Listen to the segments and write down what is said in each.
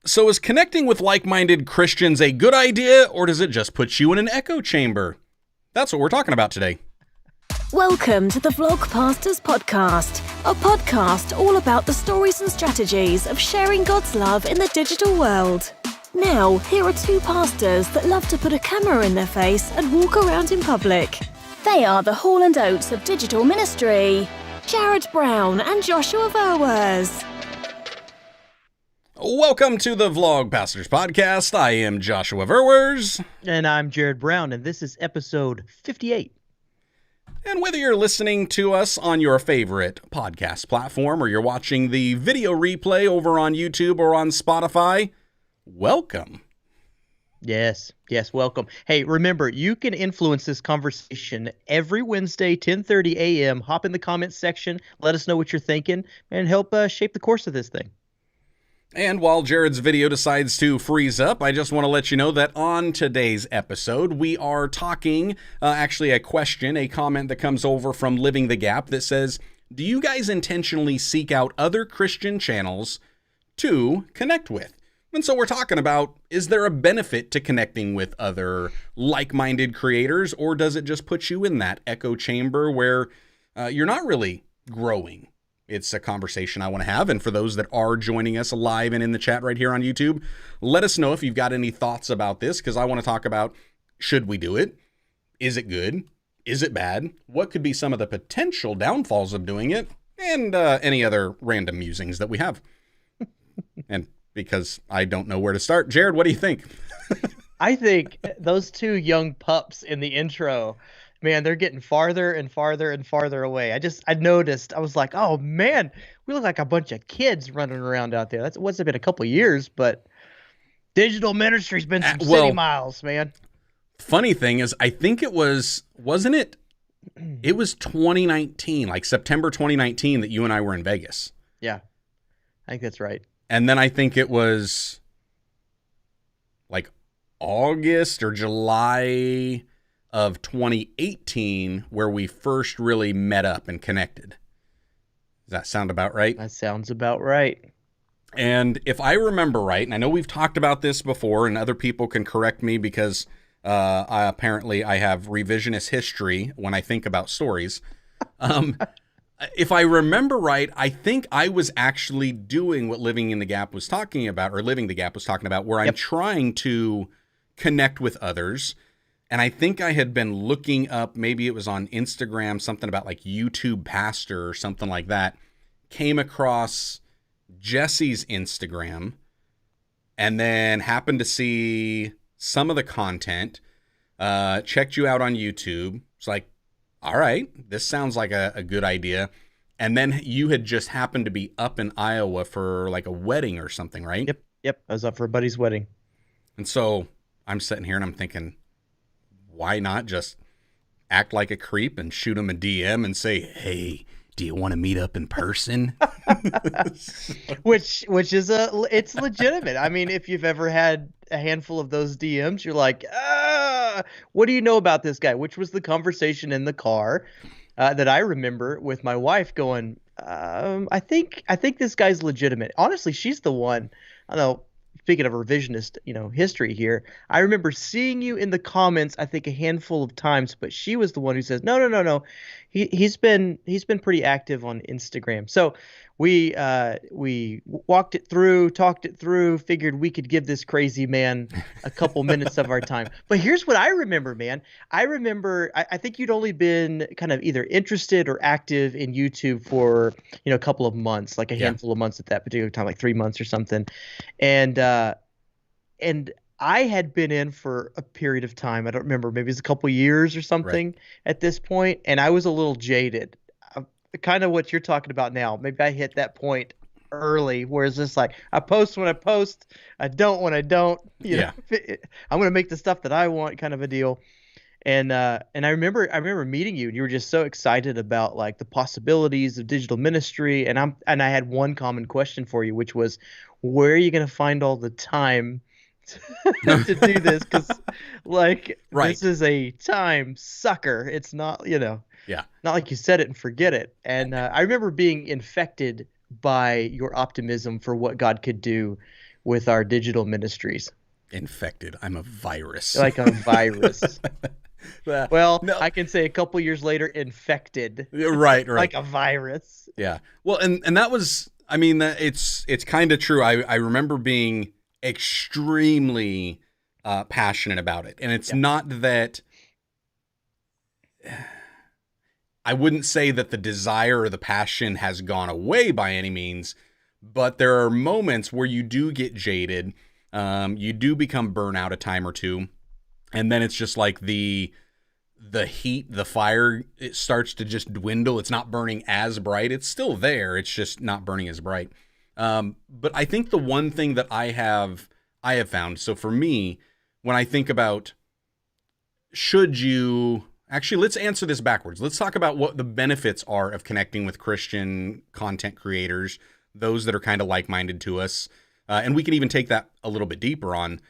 So is connecting with like-minded Christians a good idea, or does it just put you in an echo chamber? That's what we're talking about today. Welcome to the Vlog Pastors Podcast, a podcast all about the stories and strategies of sharing God's love in the digital world. Now, here are two pastors that love to put a camera in their face and walk around in public. They are the Hall and Oates of digital ministry, Jarrod Brown and Joshua Verwers. Welcome to the Vlog Pastors Podcast. I am Joshua Verwers. And I'm Jarrod Brown, and this is episode 58. And whether you're listening to us on your favorite podcast platform or you're watching the video replay over on YouTube or on Spotify, welcome. Yes, welcome. Hey, remember, you can influence this conversation every Wednesday, 10:30 a.m. Hop in the comments section, let us know what you're thinking, and help shape the course of this thing. And while Jared's video decides to freeze up, I just want to let you know that on today's episode, we are talking, actually a question, a comment that comes over from Living the Gap that says, do you guys intentionally seek out other Christian channels to connect with? And so we're talking about, is there a benefit to connecting with other like-minded creators, or does it just put you in that echo chamber where you're not really growing? It's a conversation I want to have, and for those that are joining us live and in the chat right here on YouTube, let us know if you've got any thoughts about this, because I want to talk about, should we do it? Is it good? Is it bad? What could be some of the potential downfalls of doing it? And any other random musings that we have. And because I don't know where to start, Jared, what do you think? I think those two young pups in the intro, man, they're getting farther and farther and farther away. I noticed, I was like, oh man, we look like a bunch of kids running around out there. That's what's it been, a couple of years, but digital ministry's been some city miles, man. Funny thing is, I think it wasn't it? It was 2019, like September 2019 that you and I were in Vegas. Yeah, I think that's right. And then I think it was like August or July of 2018 where we first really met up and connected. Does that sound about right? That sounds about right. And if I remember right, and I know we've talked about this before and other people can correct me because I have revisionist history when I think about stories. If I remember right, I think I was actually doing what Living the Gap was talking about, where I'm trying to connect with others. And I think I had been looking up, maybe it was on Instagram, something about like YouTube Pastor or something like that. Came across Jesse's Instagram and then happened to see some of the content, checked you out on YouTube. It's like, all right, this sounds like a good idea. And then you had just happened to be up in Iowa for like a wedding or something, right? Yep. I was up for a buddy's wedding. And so I'm sitting here and I'm thinking, why not just act like a creep and shoot him a DM and say, hey, do you want to meet up in person? Which is it's legitimate. I mean, if you've ever had a handful of those DMs, you're like, what do you know about this guy? Which was the conversation in the car that I remember with my wife going, I think this guy's legitimate. Honestly, she's the one. I don't know. Speaking of revisionist, history here, I remember seeing you in the comments, I think a handful of times, but she was the one who says, no. He's been pretty active on Instagram. So we walked it through, talked it through, figured we could give this crazy man a couple minutes of our time. But here's what I remember, man. I think you'd only been kind of either interested or active in YouTube for, a couple of months, like a handful of months at that particular time, like 3 months or something. And I had been in for a period of time. I don't remember, maybe it's a couple years or something at this point, and I was a little jaded. Kind of what you're talking about now. Maybe I hit that point early where it's just like, I post when I post, I don't when I don't. I'm going to make the stuff that I want, kind of a deal. And I remember meeting you, and you were just so excited about like the possibilities of digital ministry. And I had one common question for you, which was, where are you going to find all the time to do this? Because this is a time sucker. It's not, not like you said it and forget it. And I remember being infected by your optimism for what God could do with our digital ministries. Infected. I'm a virus. Like a virus. Well, no. I can say a couple years later, infected. Right. Like a virus. Yeah. Well, and that was, I mean, it's kind of true. I remember being extremely passionate about it. And it's not that I wouldn't say that the desire or the passion has gone away by any means, but there are moments where you do get jaded. You do become burnout a time or two. And then it's just like the heat, the fire, it starts to just dwindle. It's not burning as bright. It's still there. It's just not burning as bright. But I think the one thing that I have found, so for me, when I think about actually, let's answer this backwards. Let's talk about what the benefits are of connecting with Christian content creators, those that are kind of like-minded to us. And we can even take that a little bit deeper on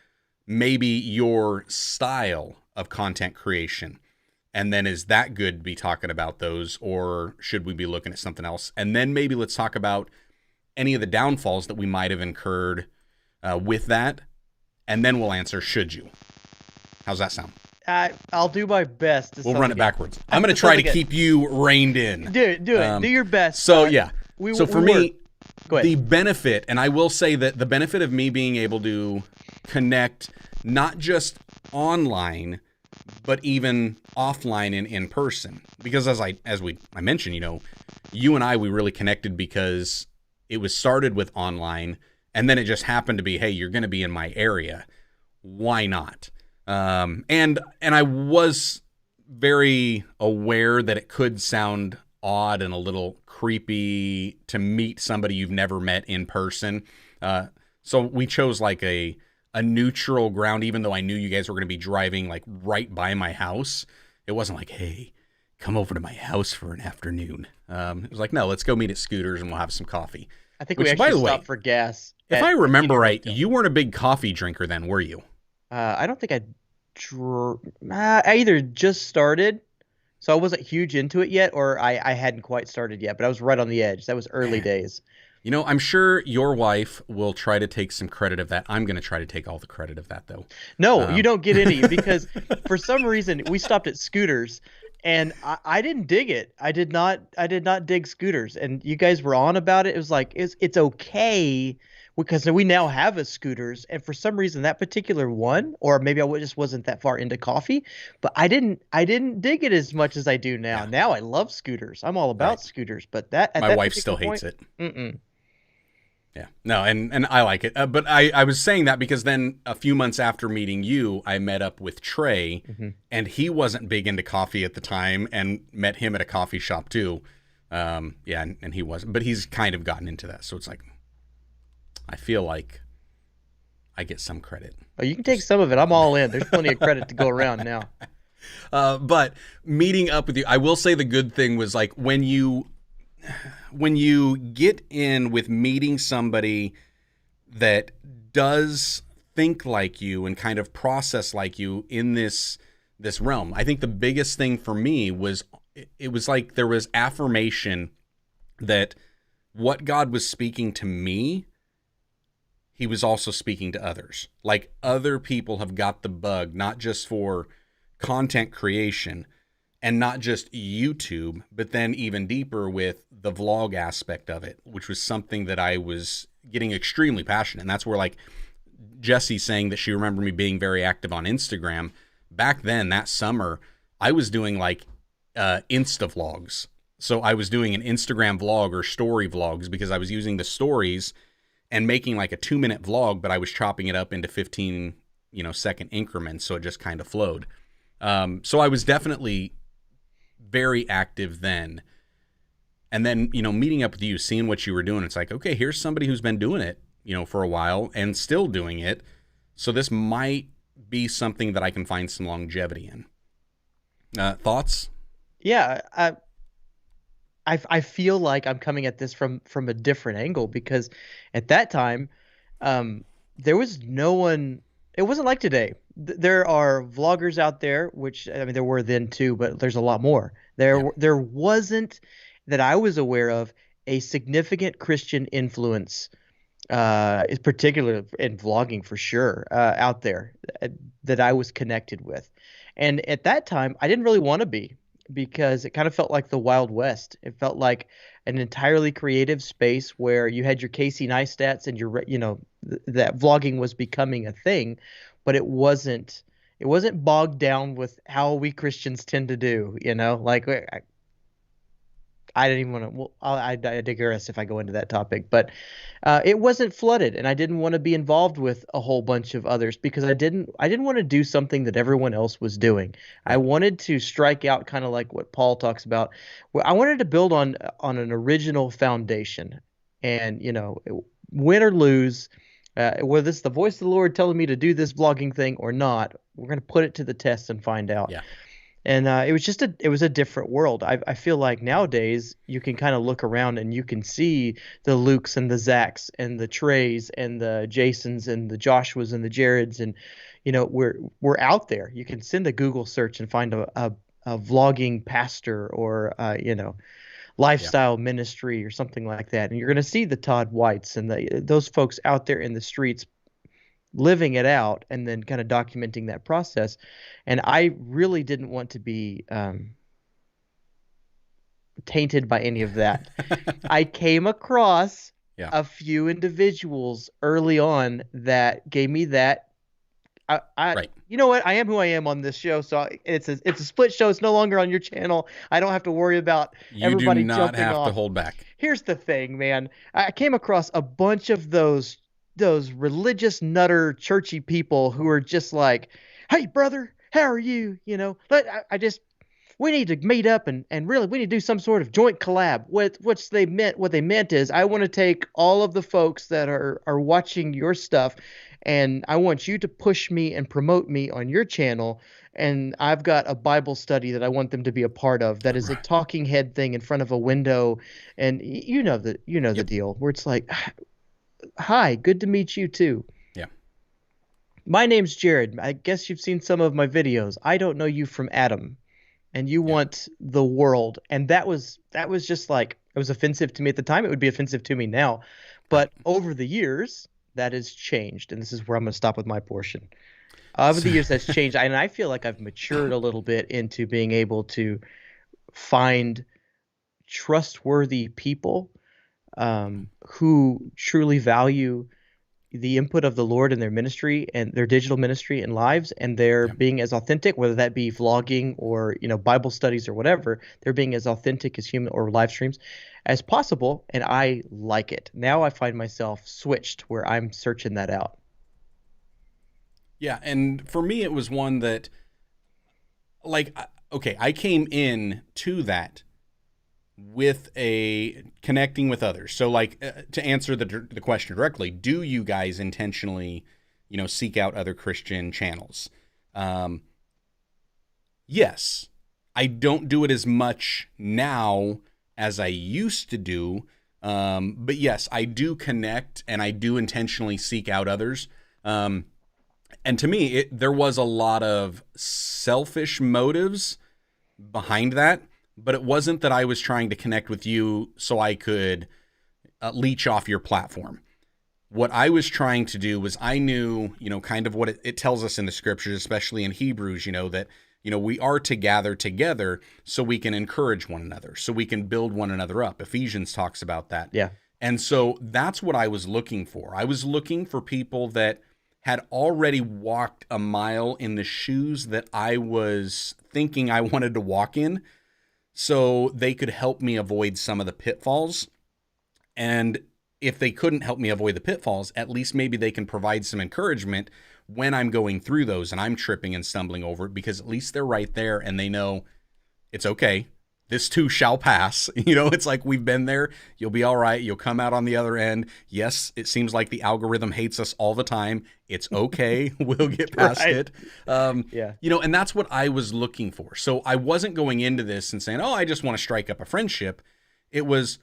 maybe your style of content creation. And then is that good to be talking about those, or should we be looking at something else? And then maybe let's talk about any of the downfalls that we might have incurred with that. And then we'll answer, should you? How's that sound? I'll do my best. We'll run it backwards. I'm going to try to keep you reined in. Do it. Do your best. So yeah. So for me, Go ahead. the benefit, and I will say that the benefit of me being able to connect not just online, but even offline and in person, because as I mentioned, you and I, we really connected because it was started with online, and then it just happened to be, hey, you're going to be in my area. Why not? And I was very aware that it could sound odd and a little creepy to meet somebody you've never met in person. So we chose like a neutral ground, even though I knew you guys were going to be driving like right by my house. It wasn't like, hey, come over to my house for an afternoon. It was like, no, let's go meet at Scooters and we'll have some coffee. I think we actually stopped for gas. If I remember right, you weren't a big coffee drinker then, were you? I don't think I either just started, so I wasn't huge into it yet, or I hadn't quite started yet, but I was right on the edge. That was early days. I'm sure your wife will try to take some credit of that. I'm going to try to take all the credit of that, though. No, you don't get any, because for some reason we stopped at Scooters, and I didn't dig it. I did not dig Scooters, and you guys were on about it. It was like it's okay, because we now have a Scooters, and for some reason that particular one, or maybe I just wasn't that far into coffee, but I didn't dig it as much as I do now. Yeah. Now I love Scooters. I'm all about Scooters, but my wife still hates it. Mm-mm. Yeah, no, and I like it. But I was saying that because then a few months after meeting you, I met up with Trey, and he wasn't big into coffee at the time, and met him at a coffee shop too. And he wasn't, but he's kind of gotten into that. So it's like, I feel like I get some credit. Oh, you can take some of it. I'm all in. There's plenty of credit to go around now. But meeting up with you, I will say the good thing was like when you get in with meeting somebody that does think like you and kind of process like you in this realm. I think the biggest thing for me was it was like there was affirmation that what God was speaking to me, he was also speaking to others. Like other people have got the bug, not just for content creation and not just YouTube, but then even deeper with the vlog aspect of it, which was something that I was getting extremely passionate. And that's where like Jessie saying that she remembered me being very active on Instagram. Back then, that summer, I was doing like Insta vlogs. So I was doing an Instagram vlog or story vlogs because I was using the stories and making like a 2-minute vlog, but I was chopping it up into 15, second increments. So it just kind of flowed. So I was definitely very active then. And then, meeting up with you, seeing what you were doing, it's like, okay, here's somebody who's been doing it, for a while and still doing it. So this might be something that I can find some longevity in. Thoughts? Yeah. I feel like I'm coming at this from a different angle, because at that time, there was no one. It wasn't like today. There are vloggers out there, which there were then too, but there's a lot more. There wasn't, that I was aware of, a significant Christian influence is particular in vlogging for sure, out there, uh, that I was connected with. And at that time, I didn't really want to be, because it kind of felt like the Wild West. It felt like an entirely creative space where you had your Casey Neistats and that vlogging was becoming a thing, but it wasn't bogged down with how we Christians tend to do, like I didn't even want to. Well, I digress if I go into that topic, but it wasn't flooded, and I didn't want to be involved with a whole bunch of others because I didn't want to do something that everyone else was doing. I Right. wanted to strike out, kind of like what Paul talks about, where I wanted to build on an original foundation, and win or lose, whether it's the voice of the Lord telling me to do this vlogging thing or not, we're going to put it to the test and find out. Yeah. And it was a different world. I feel like nowadays you can kind of look around and you can see the Lukes and the Zachs and the Treys and the Jasons and the Joshuas and the Jareds, and we're out there. You can send a Google search and find a vlogging pastor, or Yeah. lifestyle ministry or something like that, and you're going to see the Todd Whites and those folks out there in the streets living it out and then kind of documenting that process. And I really didn't want to be tainted by any of that. I came across Yeah. a few individuals early on that gave me that. Right. You know what? I am who I am on this show, so it's a split show. It's no longer on your channel. I don't have to worry about You do everybody not jumping have to off. hold back. Here's the thing, man. I came across a bunch of those religious nutter churchy people who are just like, "Hey, brother, how are you? I just we need to meet up and really we need to do some sort of joint collab." What they meant is, I want to take all of the folks that are watching your stuff, and I want you to push me and promote me on your channel. And I've got a Bible study that I want them to be a part of. That is a Right. talking head thing in front of a window, and the Yep. deal. Where it's like, "Hi, good to meet you too. Yeah. My name's Jared. I guess you've seen some of my videos. I don't know you from Adam, and you Yeah. want the world." And that was just like, it was offensive to me at the time. It would be offensive to me now, Right. but over the years that has changed, and this is where I'm going to stop with my portion. Over So, the years that's changed, and I feel like I've matured a little bit into being able to find trustworthy people, who truly value the input of the Lord in their ministry and their digital ministry and lives, and they're yeah. being as authentic, whether that be vlogging or Bible studies or whatever. They're being as authentic as human, or live streams, as possible, and I like it. Now I find myself switched where I'm searching that out. Yeah. And for me, it was one that, okay, I came in to that with a connecting with others. So, to answer the question directly, do you guys intentionally, seek out other Christian channels? Um, yes. I don't do it as much now as I used to do. But yes, I do connect and I do intentionally seek out others. And to me, there was a lot of selfish motives behind that, but it wasn't that I was trying to connect with you so I could leech off your platform. What I was trying to do was, I knew, kind of what it tells us in the scriptures, especially in Hebrews, that, we are to gather together so we can encourage one another, so we can build one another up. Ephesians talks about that. Yeah. And so that's what I was looking for. I was looking for people that had already walked a mile in the shoes that I was thinking I wanted to walk in, so they could help me avoid some of the pitfalls. And if they couldn't help me avoid the pitfalls, at least maybe they can provide some encouragement when I'm going through those and I'm tripping and stumbling over it, because at least they're right there and they know it's okay. This too shall pass. It's like, we've been there. You'll be all right. You'll come out on the other end. Yes, it seems like the algorithm hates us all the time. It's okay. We'll get past Right. it. Yeah. And that's what I was looking for. So I wasn't going into this and saying, oh, I just want to strike up a friendship. It was,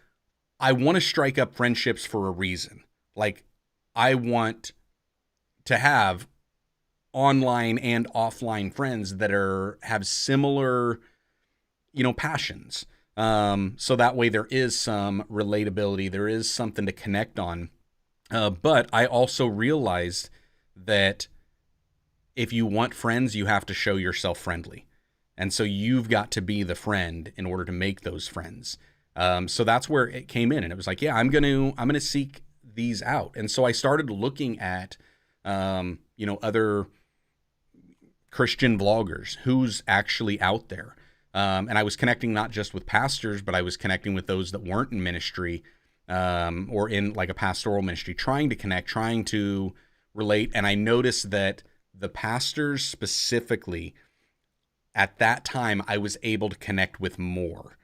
I want to strike up friendships for a reason. Like, I want to have online and offline friends that have similar, passions. So that way there is some relatability, there is something to connect on. But I also realized that if you want friends, you have to show yourself friendly. And so you've got to be the friend in order to make those friends. So that's where it came in. And it was like, yeah, I'm going to seek these out. And so I started looking at, other Christian vloggers, who's actually out there. And I was connecting not just with pastors, but I was connecting with those that weren't in ministry, or in like a pastoral ministry, trying to connect, trying to relate. And I noticed that the pastors specifically, at that time, I was able to connect with more.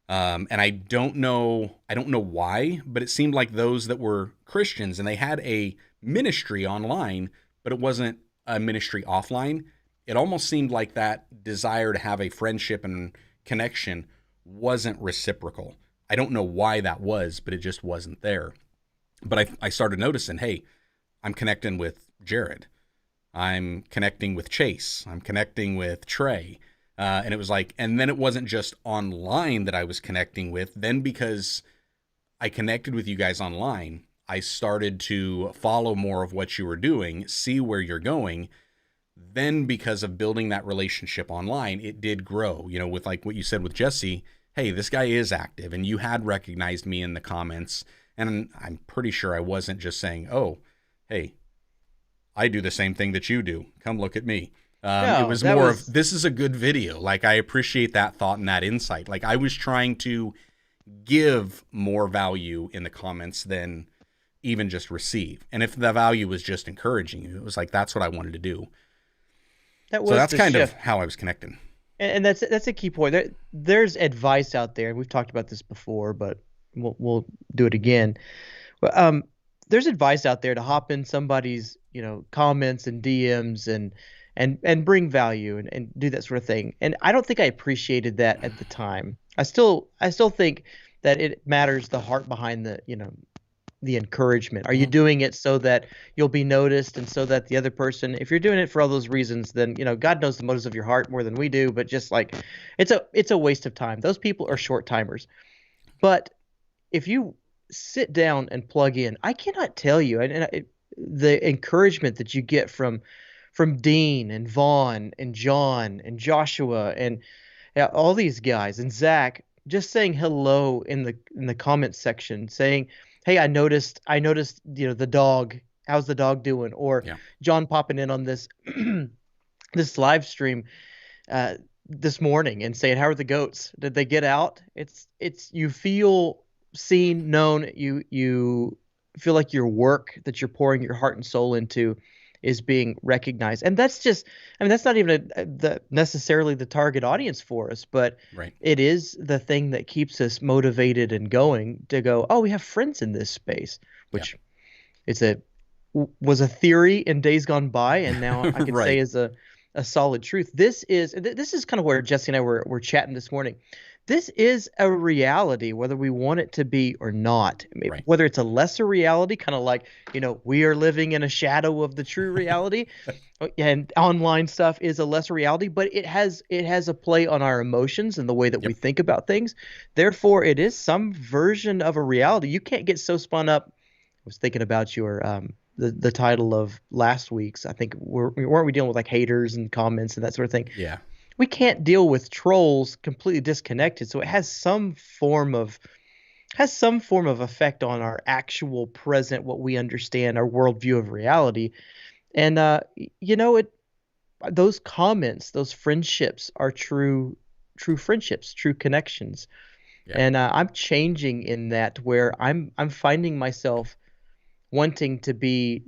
And I don't know why, but it seemed like those that were Christians and they had a ministry online, but it wasn't a ministry offline. It almost seemed like that desire to have a friendship and connection wasn't reciprocal. I don't know why that was, but it just wasn't there. But I started noticing, hey, I'm connecting with Jared. I'm connecting with Chase. I'm connecting with Trey. And it was like, and then it wasn't just online that I was connecting with. Then because I connected with you guys online, I started to follow more of what you were doing, see where you're going. Then because of building that relationship online, it did grow, with like what you said with Jesse, hey, this guy is active, and you had recognized me in the comments. And I'm pretty sure I wasn't just saying, oh, hey, I do the same thing that you do. Come look at me. No, it was more of, this is a good video. Like, I appreciate that thought and that insight. Like, I was trying to give more value in the comments than even just receive. And if the value was just encouraging you, it was like, that's what I wanted to do. So that's kind of how I was connecting. And that's a key point. There's advice out there, and we've talked about this before, but we'll do it again. There's advice out there to hop in somebody's comments and DMs and bring value and do that sort of thing. And I don't think I appreciated that at the time. I still think that it matters the heart behind the encouragement. Are you doing it so that you'll be noticed and so that the other person, if you're doing it for all those reasons, then God knows the motives of your heart more than we do, but just like it's a waste of time. Those people are short timers. But if you sit down and plug in, I cannot tell you the encouragement that you get from Dean and Vaughn and John and Joshua and all these guys and Zach, just saying hello in the comments section, saying, hey, I noticed, the dog, how's the dog doing? Or John popping in on this this live stream this morning and saying, how are the goats? Did they get out? It's you feel seen, known, you feel like your work that you're pouring your heart and soul into is being recognized. And that's not even necessarily the target audience for us, but it is the thing that keeps us motivated and going to go, oh, we have friends in this space, which was a theory in days gone by. And now I can say is a solid truth. This is kind of where Jesse and I were chatting this morning. This is a reality, whether we want it to be or not. Whether it's a lesser reality, kind of like, we are living in a shadow of the true reality, and online stuff is a lesser reality, but it has a play on our emotions and the way that we think about things. Therefore, it is some version of a reality. You can't get so spun up. I was thinking about your the title of last week's. I think weren't we dealing with like haters and comments and that sort of thing? Yeah. We can't deal with trolls completely disconnected. So it has some form of effect on our actual present, what we understand, our worldview of reality. And those comments, those friendships are true friendships, true connections. Yeah. And I'm changing in that, where I'm finding myself wanting to be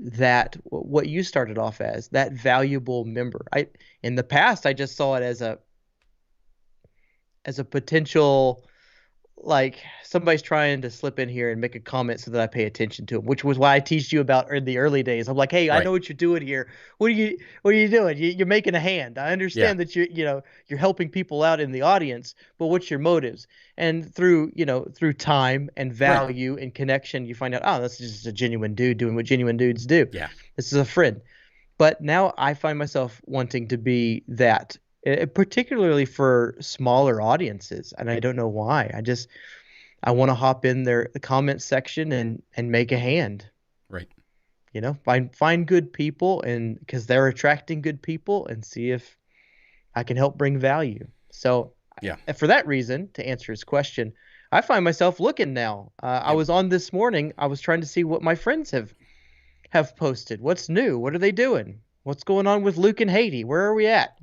what you started off as, that valuable member. In the past, I just saw it as a potential, like somebody's trying to slip in here and make a comment so that I pay attention to them, which was why I teased you about in the early days. I'm like, hey, I know what you're doing here. What are you doing? You're making a hand. I understand that you're helping people out in the audience, but what's your motives? And through time and value and connection, you find out, oh, this is just a genuine dude doing what genuine dudes do. Yeah. This is a friend. But now I find myself wanting to be that, particularly for smaller audiences, and I don't know why. I want to hop in the comment section and make a hand. Right. find good people, and because they're attracting good people, and see if I can help bring value. So Yeah. for that reason, to answer his question, I find myself looking now. I Yep. was on this morning. I was trying to see what my friends have posted. What's new? What are they doing? What's going on with Luke and Haiti? Where are we at?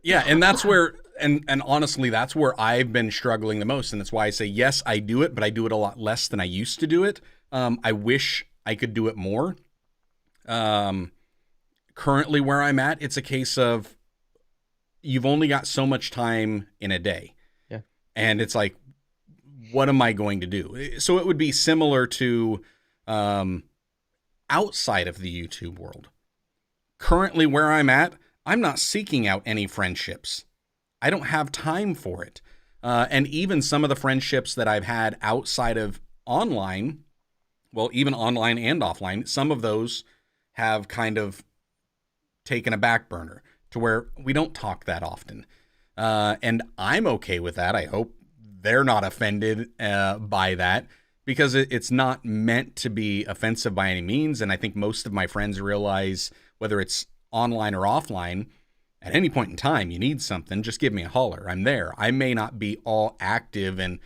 Yeah, and that's where and honestly, that's where I've been struggling the most, and that's why I say yes, I do it, but I do it a lot less than I used to do it. I wish I could do it more. Currently, where I'm at, it's a case of you've only got so much time in a day, Yeah. and it's like, what am I going to do? So it would be similar to outside of the YouTube world. Currently, where I'm at, I'm not seeking out any friendships. I don't have time for it. And even some of the friendships that I've had outside of online, well, even online and offline, some of those have kind of taken a back burner to where we don't talk that often. And I'm okay with that. I hope they're not offended by that, because it's not meant to be offensive by any means. And I think most of my friends realize, whether it's online or offline, at any point in time, you need something, just give me a holler. I'm there. I may not be all active and,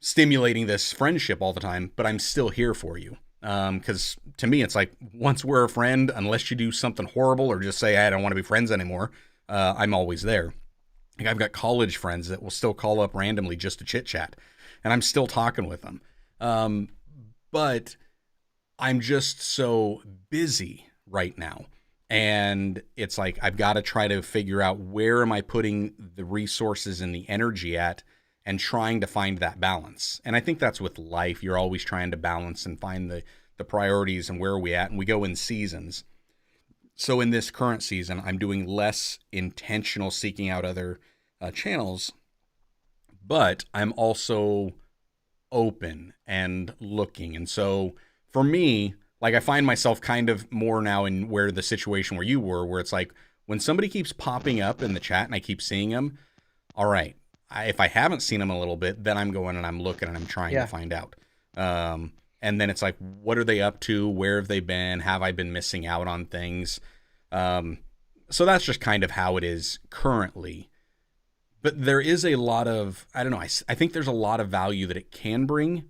stimulating this friendship all the time, but I'm still here for you. Because to me, it's like, once we're a friend, unless you do something horrible or just say, I don't want to be friends anymore, I'm always there. Like, I've got college friends that will still call up randomly just to chit chat, and I'm still talking with them. But I'm just so busy right now. And it's like, I've got to try to figure out, where am I putting the resources and the energy at, and trying to find that balance. And I think that's with life. You're always trying to balance and find the priorities and where are we at. And we go in seasons. So in this current season, I'm doing less intentional seeking out other channels, but I'm also open and looking. And so for me, like, I find myself kind of more now in where the situation where you were, where it's like, when somebody keeps popping up in the chat and I keep seeing them, all right, if I haven't seen them a little bit, then I'm going and I'm looking and I'm trying to find out. And then it's like, what are they up to? Where have they been? Have I been missing out on things? So that's just kind of how it is currently. But there is a lot of, I don't know, I think there's a lot of value that it can bring.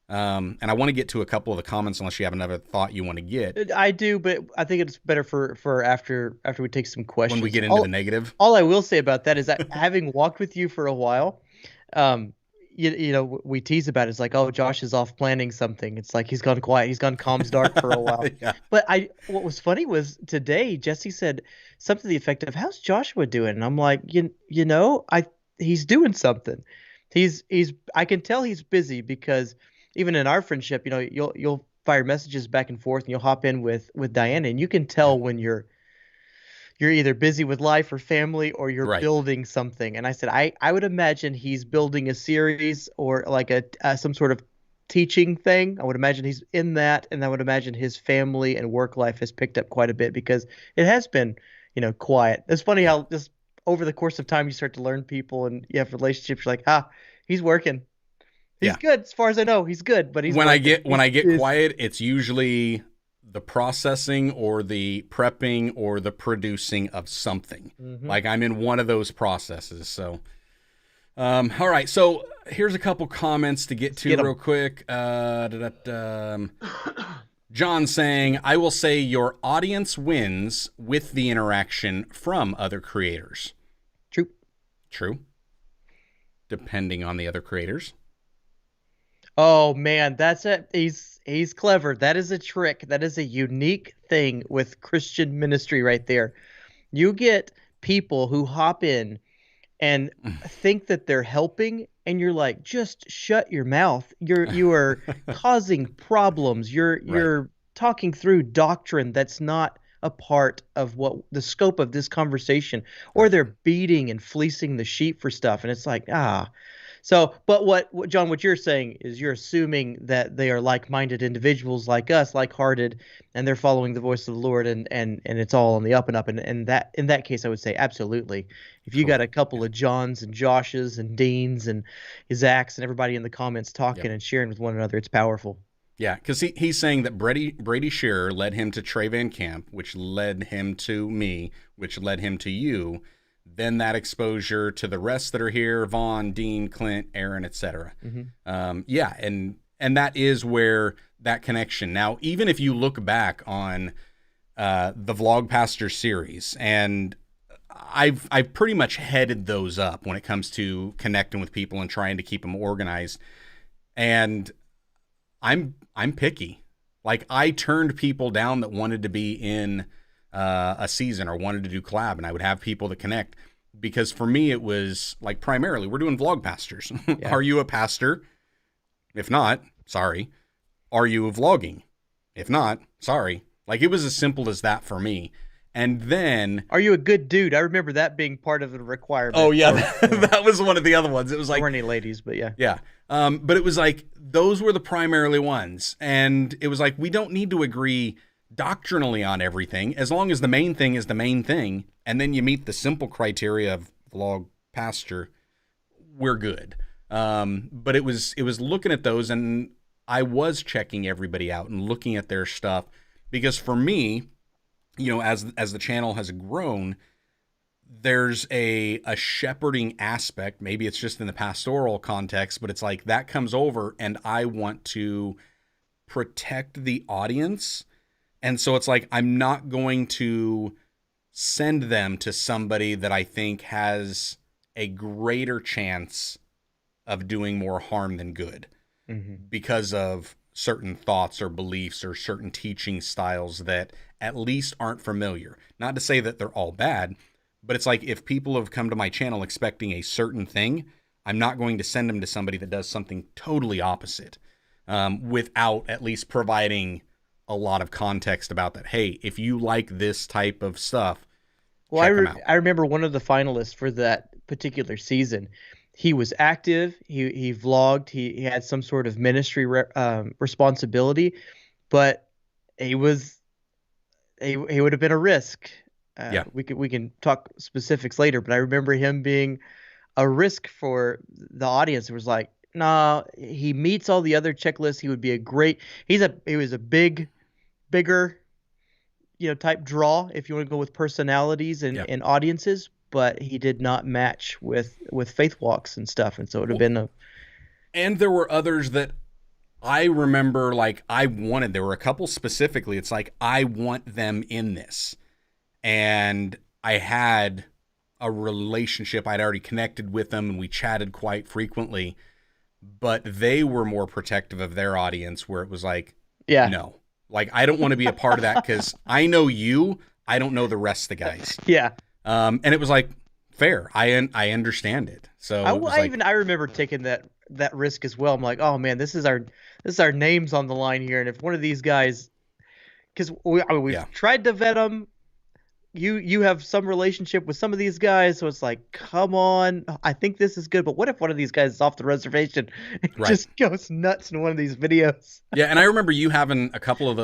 And I want to get to a couple of the comments, unless you have another thought you want to get. I do, but I think it's better for after we take some questions. When we get into the negative. All I will say about that is that, having walked with you for a while, we tease about it. It's like, oh, Josh is off planning something. It's like, he's gone quiet. He's gone comms dark for a while. Yeah. But what was funny was, today Jesse said something to the effect of, "How's Joshua doing?" And I'm like, he's doing something. I can tell he's busy, because even in our friendship, you'll fire messages back and forth, and you'll hop in with Diana, and you can tell when you're either busy with life or family, or you're building something. And I said, I would imagine he's building a series, or like some sort of teaching thing. I would imagine he's in that, and I would imagine his family and work life has picked up quite a bit, because it has been, quiet. It's funny how just over the course of time you start to learn people, and you have relationships. You're like, he's working. He's good, as far as I know. He's good, but when I get quiet, it's usually the processing or the prepping or the producing of something. Mm-hmm. Like, I'm in one of those processes. So, all right. So here's a couple comments to get to real quick. John saying, I will say your audience wins with the interaction from other creators. True. Depending on the other creators. Oh man, that's it. He's clever. That is a trick. That is a unique thing with Christian ministry right there. You get people who hop in and think that they're helping, and you're like, just shut your mouth. You are causing problems. You're talking through doctrine that's not a part of what the scope of this conversation, or they're beating and fleecing the sheep for stuff, and it's like, So, but what John, what you're saying is, you're assuming that they are like-minded individuals like us, like-hearted, and they're following the voice of the Lord, and it's all on the up and up. And that, in that case, I would say absolutely. If you got a couple of Johns and Joshes and Deans and Zachs and everybody in the comments talking and sharing with one another, it's powerful. Yeah, because he's saying that Brady Shearer led him to Trey Van Camp, which led him to me, which led him to you. Then that exposure to the rest that are here, Vaughn, Dean, Clint, Aaron, etc. Yeah, and that is where that connection. Now, even if you look back on the Vlog Pastor series, and I've pretty much headed those up when it comes to connecting with people and trying to keep them organized. And I'm picky. Like, I turned people down that wanted to be in a season or wanted to do collab, and I would have people that connect, because for me it was like, primarily we're doing vlog pastors. Yeah. Are you a pastor? If not, sorry. Are you vlogging? If not, sorry. Like, it was as simple as that for me. And then, are you a good dude? I remember that being part of the requirement. Oh yeah, that was one of the other ones. It was like, there weren't any ladies, but yeah. Yeah. But it was like, those were the primarily ones. And it was like, we don't need to agree doctrinally on everything, as long as the main thing is the main thing, and then you meet the simple criteria of vlog pastor, we're good. But it was looking at those, and I was checking everybody out and looking at their stuff, because for me, you know, as the channel has grown, there's a shepherding aspect. Maybe it's just in the pastoral context, but it's like that comes over, and I want to protect the audience. And so it's like, I'm not going to send them to somebody that I think has a greater chance of doing more harm than good, because of certain thoughts or beliefs or certain teaching styles that at least aren't familiar. Not to say that they're all bad, but it's like, if people have come to my channel expecting a certain thing, I'm not going to send them to somebody that does something totally opposite, without at least providing a lot of context about that. Hey, if you like this type of stuff, well, I remember one of the finalists for that particular season. He was active. He vlogged. He had some sort of ministry responsibility, but he would have been a risk. Yeah, we can talk specifics later, but I remember him being a risk for the audience. It was like, nah, he meets all the other checklists. He would be he was a bigger, you know, type draw, if you want to go with personalities and audiences, but he did not match with faith walks and stuff. And so it would have been and there were others that I remember, like, there were a couple specifically. It's like, I want them in this. And I had a relationship. I'd already connected with them, and we chatted quite frequently, but they were more protective of their audience, where it was like, no, like, I don't want to be a part of that, because I know you, I don't know the rest of the guys. Yeah. And it was like, fair. I understand it. So I remember taking that risk as well. I'm like, oh man, this is our names on the line here, and if one of these guys, because we've tried to vet them. You have some relationship with some of these guys, so it's like, come on, I think this is good, but what if one of these guys is off the reservation and just goes nuts in one of these videos? Yeah, and I remember you and I having a couple of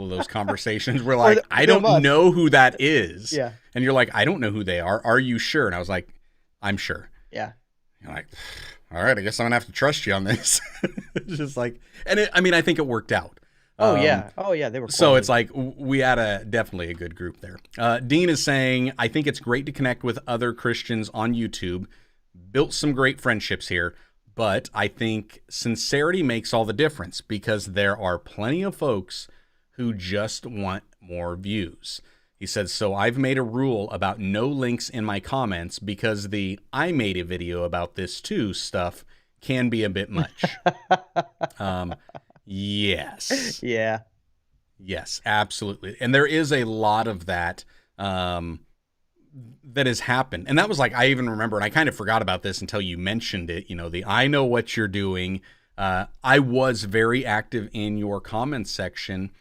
those conversations where, like, I don't know who that is. Yeah. And you're like, I don't know who they are. Are you sure? And I was like, I'm sure. Yeah. You're like, all right, I guess I'm going to have to trust you on this. It's just like, and I think it worked out. Oh yeah, they were. So it's like, we had definitely a good group there. Dean is saying, I think it's great to connect with other Christians on YouTube. Built some great friendships here, but I think sincerity makes all the difference, because there are plenty of folks who just want more views. He said, so I've made a rule about no links in my comments, because the I made a video about this too stuff can be a bit much. Yes. Yeah. Yes, absolutely. And there is a lot of that that has happened. And that was like, I even remember, and I kind of forgot about this until you mentioned it, you know, I know what you're doing. I was very active in your comments section,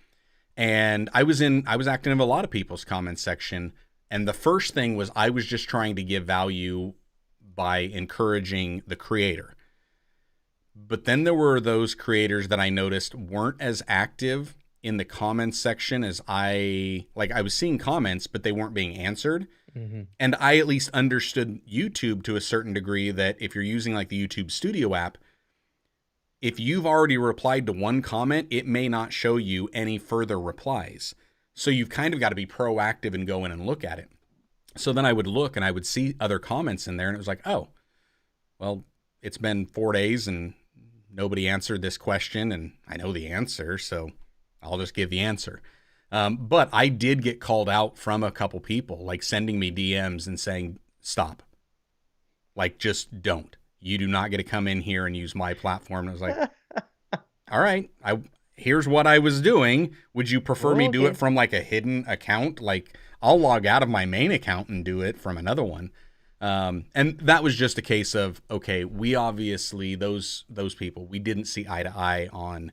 and I was active in a lot of people's comments section. And the first thing was, I was just trying to give value by encouraging the creator. But then there were those creators that I noticed weren't as active in the comments section as I was seeing comments, but they weren't being answered. Mm-hmm. And I at least understood YouTube to a certain degree, that if you're using like the YouTube Studio app, if you've already replied to one comment, it may not show you any further replies. So you've kind of got to be proactive and go in and look at it. So then I would look and I would see other comments in there, and it was like, oh, well, it's been 4 days and nobody answered this question, and I know the answer, so I'll just give the answer. But I did get called out from a couple people, like sending me DMs and saying, stop. Like, just don't. You do not get to come in here and use my platform. And I was like, all right, here's what I was doing. Would you prefer me do it from like a hidden account? Like, I'll log out of my main account and do it from another one. And that was just a case of, okay, we obviously, those people, we didn't see eye to eye on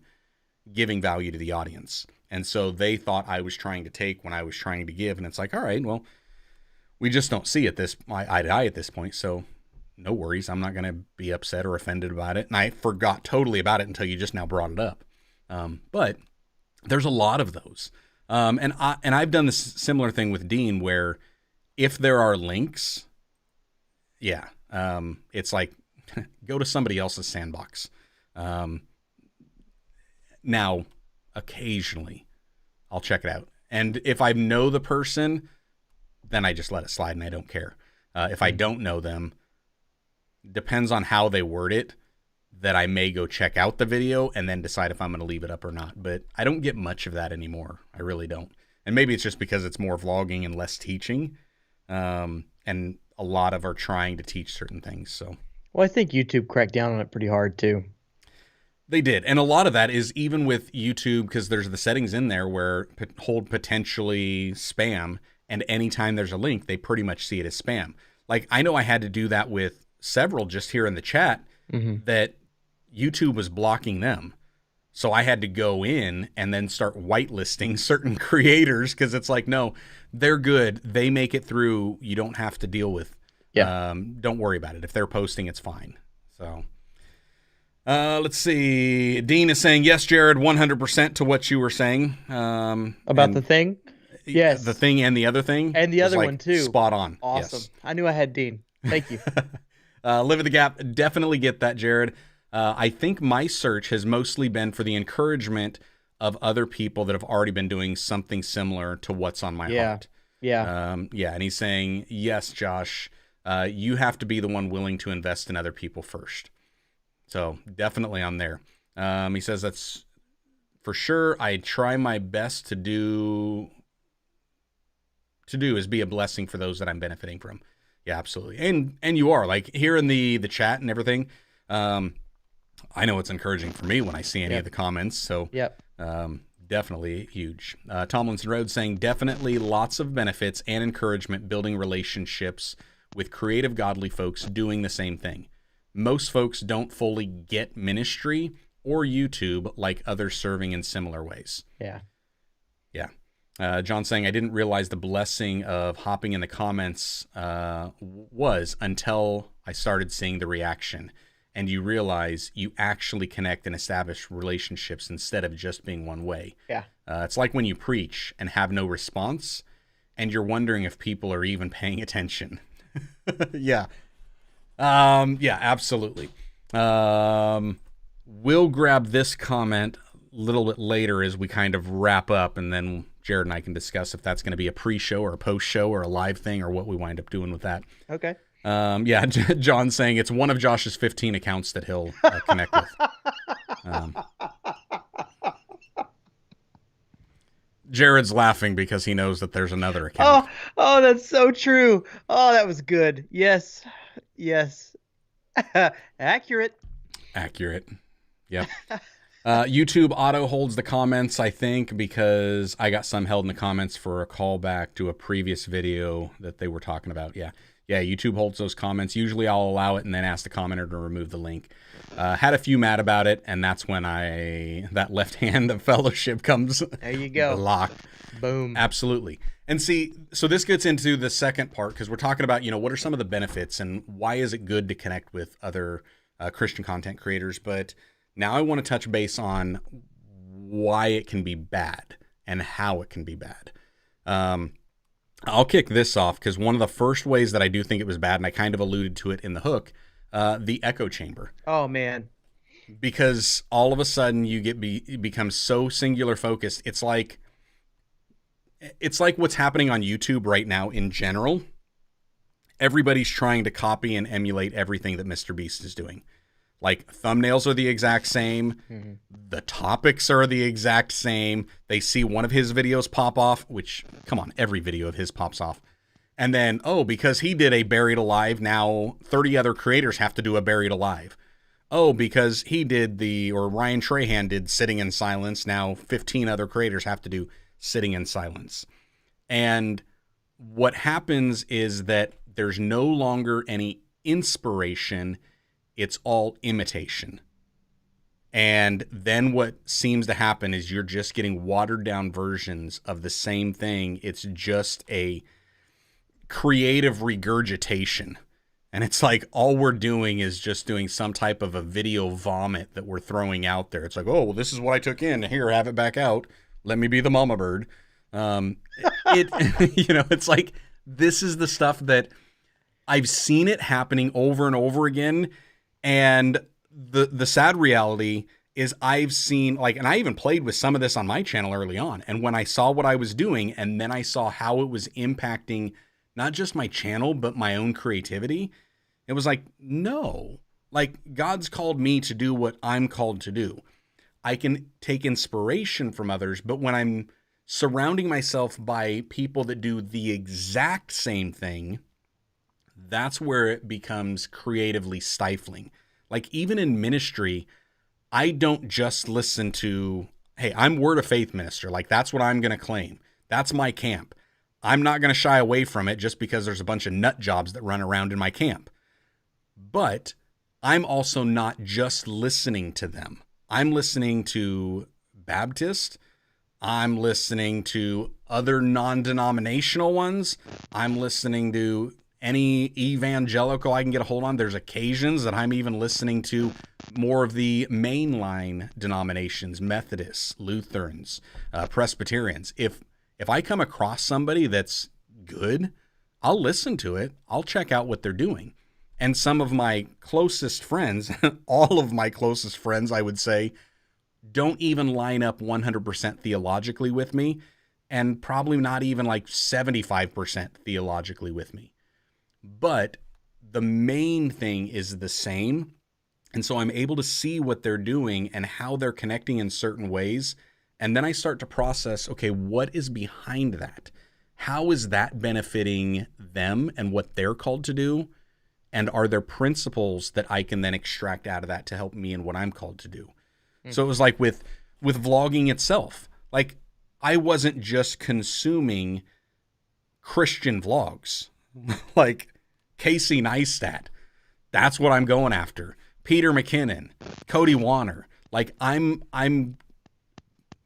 giving value to the audience. And so they thought I was trying to take when I was trying to give. And it's like, all right, well, we just don't see eye to eye at this point. So no worries. I'm not going to be upset or offended about it. And I forgot totally about it until you just now brought it up. But there's a lot of those. And I've done this similar thing with Dean, where if there are links, it's like, go to somebody else's sandbox. Now, occasionally, I'll check it out. And if I know the person, then I just let it slide and I don't care. If I don't know them, depends on how they word it, that I may go check out the video and then decide if I'm going to leave it up or not. But I don't get much of that anymore. I really don't. And maybe it's just because it's more vlogging and less teaching. And a lot of are trying to teach certain things. So, well, I think YouTube cracked down on it pretty hard too. They did. And a lot of that is even with YouTube, because there's the settings in there where hold potentially spam. And anytime there's a link, they pretty much see it as spam. Like, I know I had to do that with several just here in the chat, that YouTube was blocking them. So I had to go in and then start whitelisting certain creators, because it's like, no, they're good. They make it through. You don't have to deal with, don't worry about it. If they're posting, it's fine. So let's see. Dean is saying, yes, Jared, 100% to what you were saying. About the thing? Yes. The thing and the other thing. And the other one too. Spot on. Awesome. Yes. I knew I had Dean. Thank you. Live in the Gap. Definitely get that, Jared. I think my search has mostly been for the encouragement of other people that have already been doing something similar to what's on my heart. Yeah. And he's saying, yes, Josh, you have to be the one willing to invest in other people first. So definitely on there. He says that's for sure. I try my best to do is be a blessing for those that I'm benefiting from. Yeah, absolutely. And you are, like, here in the chat and everything. I know it's encouraging for me when I see any of the comments. So definitely huge. Tomlinson Road saying, definitely lots of benefits and encouragement building relationships with creative, godly folks doing the same thing. Most folks don't fully get ministry or YouTube like others serving in similar ways. Yeah. John saying, I didn't realize the blessing of hopping in the comments was until I started seeing the reaction. And you realize you actually connect and establish relationships instead of just being one way. Yeah. It's like when you preach and have no response and you're wondering if people are even paying attention. Yeah. Yeah, absolutely. We'll grab this comment a little bit later as we kind of wrap up, and then Jared and I can discuss if that's going to be a pre-show or a post-show or a live thing or what we wind up doing with that. Okay. Yeah, John's saying it's one of Josh's 15 accounts that he'll connect with. Jared's laughing because he knows that there's another account. Oh, that's so true. Oh, that was good. Yes. Accurate. Yep. YouTube auto holds the comments, I think, because I got some held in the comments for a callback to a previous video that they were talking about. Yeah, YouTube holds those comments. Usually I'll allow it and then ask the commenter to remove the link. Had a few mad about it, and that's when that left hand of fellowship comes. There you go. Locked. Boom. Absolutely. And see, so this gets into the second part, because we're talking about, what are some of the benefits and why is it good to connect with other Christian content creators? But now I want to touch base on why it can be bad and how it can be bad. I'll kick this off because one of the first ways that I do think it was bad, and I kind of alluded to it in the hook, the echo chamber. Oh, man. because all of a sudden you become so singular focused. It's like what's happening on YouTube right now in general. Everybody's trying to copy and emulate everything that Mr. Beast is doing. Like, thumbnails are the exact same. Mm-hmm. The topics are the exact same. They see one of his videos pop off, which, come on, every video of his pops off. And then, oh, because he did a Buried Alive, now 30 other creators have to do a Buried Alive. Oh, because he did or Ryan Trahan did Sitting in Silence, now 15 other creators have to do Sitting in Silence. And what happens is that there's no longer any inspiration. It's all imitation. And then what seems to happen is you're just getting watered down versions of the same thing. It's just a creative regurgitation. And it's like all we're doing is just doing some type of a video vomit that we're throwing out there. It's like, oh, well, this is what I took in. Here, have it back out. Let me be the mama bird. It's like, this is the stuff that I've seen it happening over and over again. And the sad reality is I've seen, like, and I even played with some of this on my channel early on. And when I saw what I was doing, and then I saw how it was impacting not just my channel, but my own creativity, it was like, no, like, God's called me to do what I'm called to do. I can take inspiration from others, but when I'm surrounding myself by people that do the exact same thing, that's where it becomes creatively stifling. Like, even in ministry, I don't just listen to, hey, I'm Word of Faith minister. Like, that's what I'm going to claim. That's my camp. I'm not going to shy away from it just because there's a bunch of nut jobs that run around in my camp. But I'm also not just listening to them. I'm listening to Baptist. I'm listening to other non-denominational ones. I'm listening to any evangelical I can get a hold on. There's occasions that I'm even listening to more of the mainline denominations, Methodists, Lutherans, Presbyterians. If I come across somebody that's good, I'll listen to it. I'll check out what they're doing. And some of my closest friends, all of my closest friends, I would say, don't even line up 100% theologically with me, and probably not even like 75% theologically with me. But the main thing is the same. And so I'm able to see what they're doing and how they're connecting in certain ways. And then I start to process, okay, what is behind that? How is that benefiting them and what they're called to do? And are there principles that I can then extract out of that to help me in what I'm called to do? So it was like with vlogging itself. Like, I wasn't just consuming Christian vlogs. Like Casey Neistat. That's what I'm going after. Peter McKinnon, Cody Warner. Like, I'm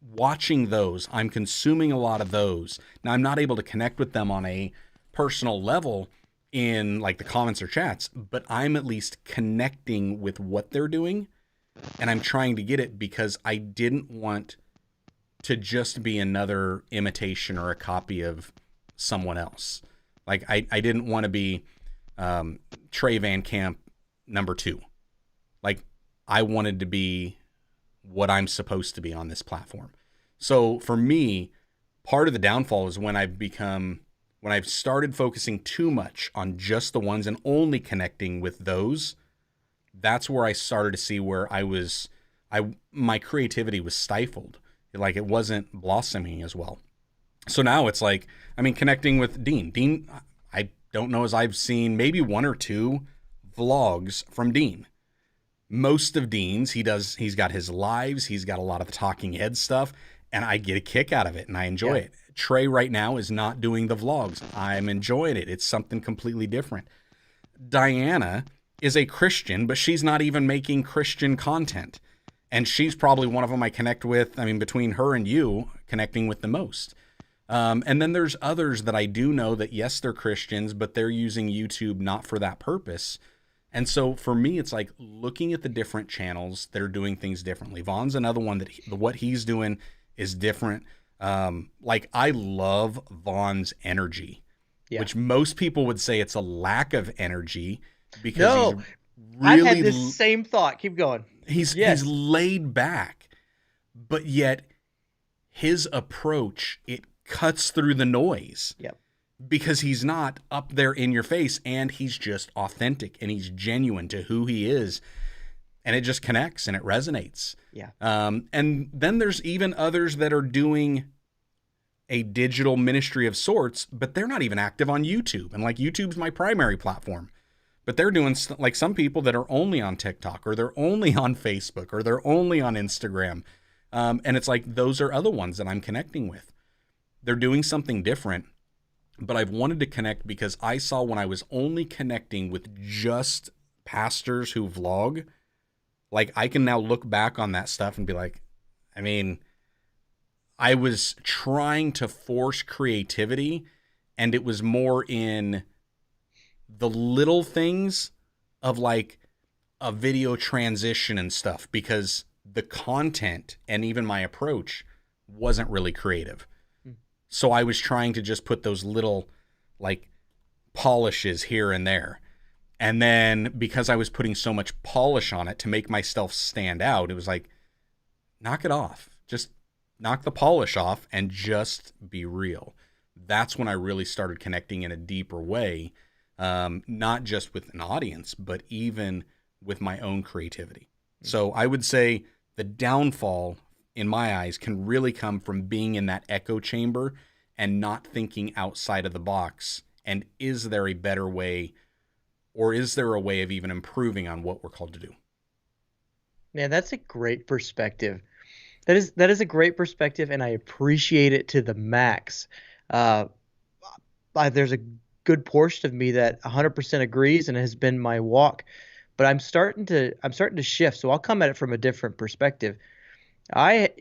watching those. I'm consuming a lot of those. Now, I'm not able to connect with them on a personal level in like the comments or chats, but I'm at least connecting with what they're doing, and I'm trying to get it because I didn't want to just be another imitation or a copy of someone else. Like, I didn't want to be Trey Van Camp #2. Like, I wanted to be what I'm supposed to be on this platform. So for me, part of the downfall is when I've started focusing too much on just the ones and only connecting with those. That's where I started to see where my creativity was stifled. Like, it wasn't blossoming as well. So now it's like, I mean, connecting with Dean. Dean, I don't know as I've seen maybe 1 or 2 vlogs from Dean. Most of Dean's, he's got his lives, he's got a lot of the talking head stuff, and I get a kick out of it and I enjoy it. Trey right now is not doing the vlogs. I'm enjoying it. It's something completely different. Diana is a Christian, but she's not even making Christian content. And she's probably one of them I connect with. I mean, between her and you, connecting with the most. And then there's others that I do know that, yes, they're Christians, but they're using YouTube not for that purpose. And so for me, it's like looking at the different channels that are doing things differently. Vaughn's another one that what he's doing is different. Like, I love Vaughn's energy, which most people would say it's a lack of energy because he's really, I've had this same thought. Keep going. He's laid back, but yet his approach, it cuts through the noise. Yep. Because he's not up there in your face, and he's just authentic and he's genuine to who he is. And it just connects and it resonates. Yeah. And then there's even others that are doing a digital ministry of sorts, but they're not even active on YouTube. And like, YouTube's my primary platform, but they're doing like some people that are only on TikTok, or they're only on Facebook, or they're only on Instagram. And it's like, those are other ones that I'm connecting with. They're doing something different, but I've wanted to connect because I saw when I was only connecting with just pastors who vlog, like, I can now look back on that stuff and be like, I mean, I was trying to force creativity, and it was more in the little things of like a video transition and stuff, because the content and even my approach wasn't really creative. So I was trying to just put those little like polishes here and there. And then because I was putting so much polish on it to make myself stand out, it was like, knock it off. Just knock the polish off and just be real. That's when I really started connecting in a deeper way, not just with an audience, but even with my own creativity. So I would say the downfall, in my eyes, can really come from being in that echo chamber and not thinking outside of the box. And is there a better way, or is there a way of even improving on what we're called to do? Man, that's a great perspective. That is a great perspective, and I appreciate it to the max. There's a good portion of me that 100% agrees and has been my walk, but I'm starting to shift. So I'll come at it from a different perspective. I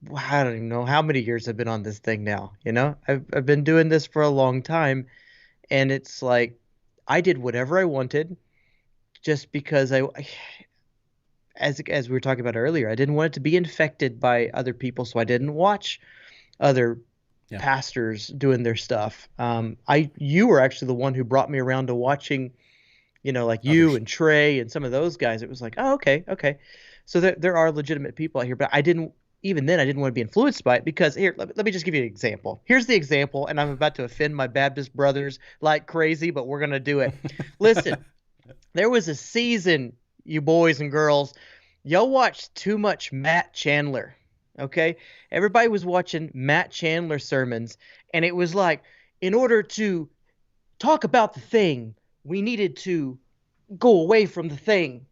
don't even know how many years I've been on this thing now. You know, I've been doing this for a long time, and it's like I did whatever I wanted, just because as we were talking about earlier, I didn't want it to be infected by other people, so I didn't watch other pastors doing their stuff. You were actually the one who brought me around to watching, like you and Trey and some of those guys. It was like, oh, okay. So there are legitimate people out here, but I didn't want to be influenced by it, because here, let me just give you an example. Here's the example, and I'm about to offend my Baptist brothers like crazy, but we're going to do it. Listen, there was a season, you boys and girls, y'all watched too much Matt Chandler, okay? Everybody was watching Matt Chandler sermons, and it was like, in order to talk about the thing, we needed to go away from the thing.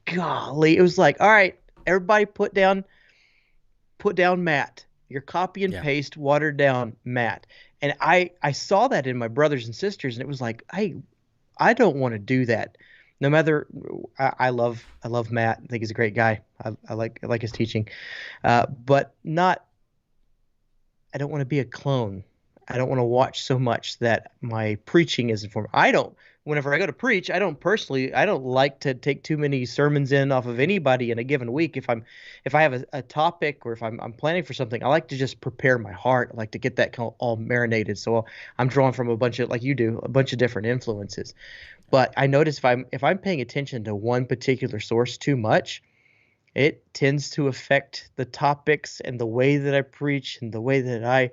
Golly, it was like, all right, everybody put down Matt. You're copy and paste, watered down Matt. And I saw that in my brothers and sisters, and it was like, I don't want to do that. No matter, I love Matt. I think he's a great guy. I like his teaching, but not. I don't want to be a clone. I don't want to watch so much that my preaching is informed. Whenever I go to preach, I don't like to take too many sermons in off of anybody in a given week. If I have a topic, or if I'm planning for something, I like to just prepare my heart. I like to get that all marinated. So I'm drawing from a bunch of, like you do, a bunch of different influences. But I notice if I'm paying attention to one particular source too much, it tends to affect the topics and the way that I preach and the way that I